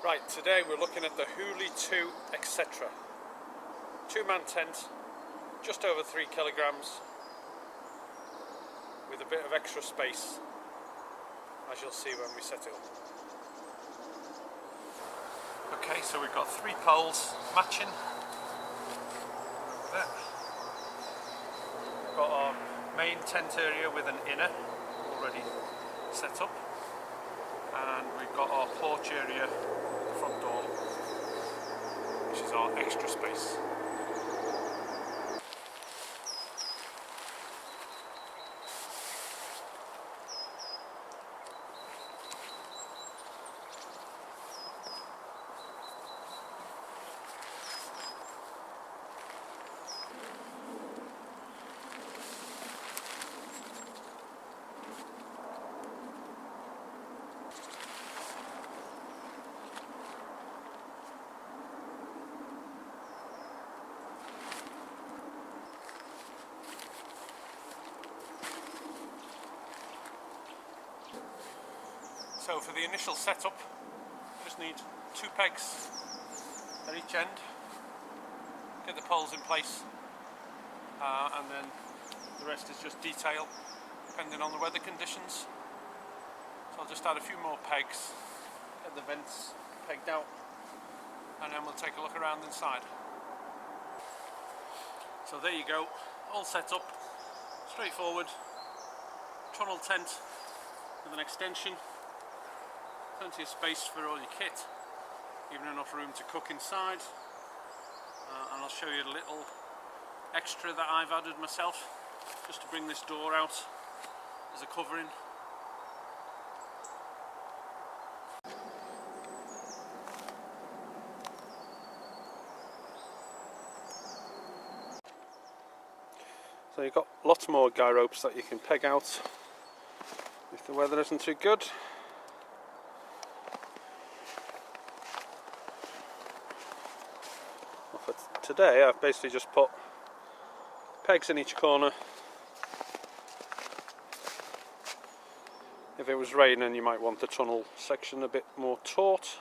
Right, today we're looking at the Hoolie 2 etc. Two-man tent, just over 3 kilograms, with a bit of extra space, as you'll see when we set it up. Okay, so we've got 3 poles matching. There. We've got our main tent area with an inner already set up, and we've got our porch area, the front door, which is our extra space. So for the initial setup, you just need 2 pegs at each end, get the poles in place, and then the rest is just detail depending on the weather conditions. So I'll just add a few more pegs, get the vents pegged out, and then we'll take a look around inside. So there you go, all set up, straightforward, tunnel tent with an extension. Plenty of space for all your kit, even enough room to cook inside, and I'll show you a little extra that I've added myself just to bring this door out as a covering. So you've got lots more guy ropes that you can peg out if the weather isn't too good. Today I've basically just put pegs in each corner. If it was raining, you might want the tunnel section a bit more taut,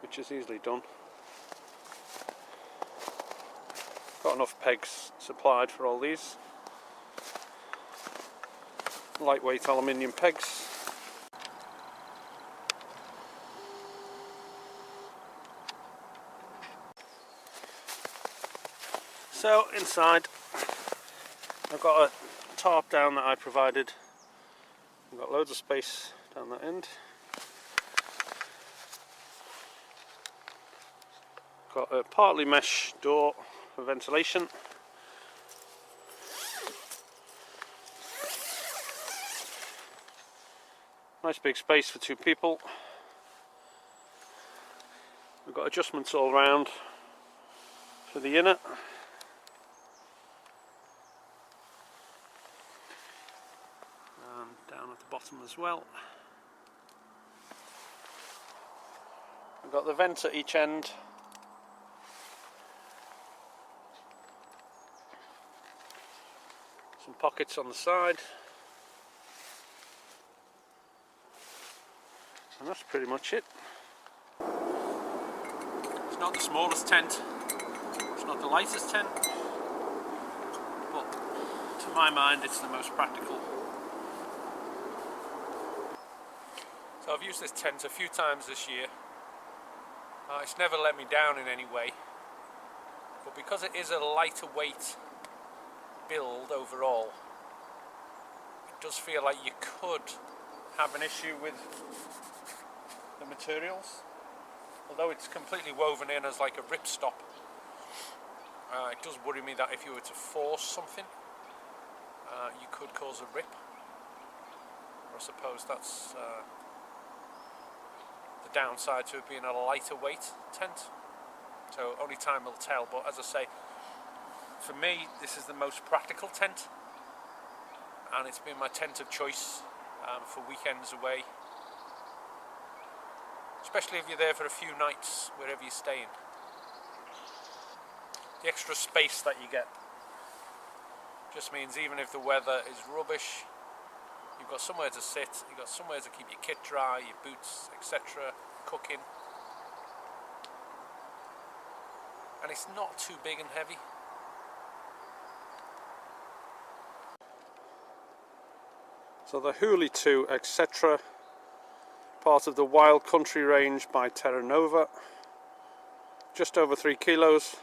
which is easily done. Got enough pegs supplied for all these. Lightweight aluminium pegs. So inside I've got a tarp down that I provided. I've got loads of space down that end. Got a partly mesh door for ventilation. Nice big space for 2 people. We've got adjustments all round for the inner. Down at the bottom as well. We've got the vent at each end. Some pockets on the side. And that's pretty much it. It's not the smallest tent. It's not the lightest tent. But to my mind it's the most practical. So I've used this tent a few times this year. It's never let me down in any way, but because it is a lighter weight build overall, it does feel like you could have an issue with the materials. Although it's completely woven in as like a ripstop, it does worry me that if you were to force something, you could cause a rip. Or I suppose that's downside to it being a lighter weight tent, so only time will tell. But as I say, for me this is the most practical tent, and it's been my tent of choice for weekends away, especially if you're there for a few nights wherever you're staying. The extra space that you get just means even if the weather is rubbish, you've got somewhere to sit, you've got somewhere to keep your kit dry, your boots, etc., cooking. And it's not too big and heavy. So the Hoolie 2, etc., part of the Wild Country range by Terra Nova. Just over 3 kilos.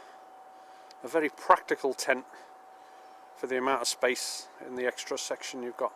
A very practical tent for the amount of space in the extra section you've got.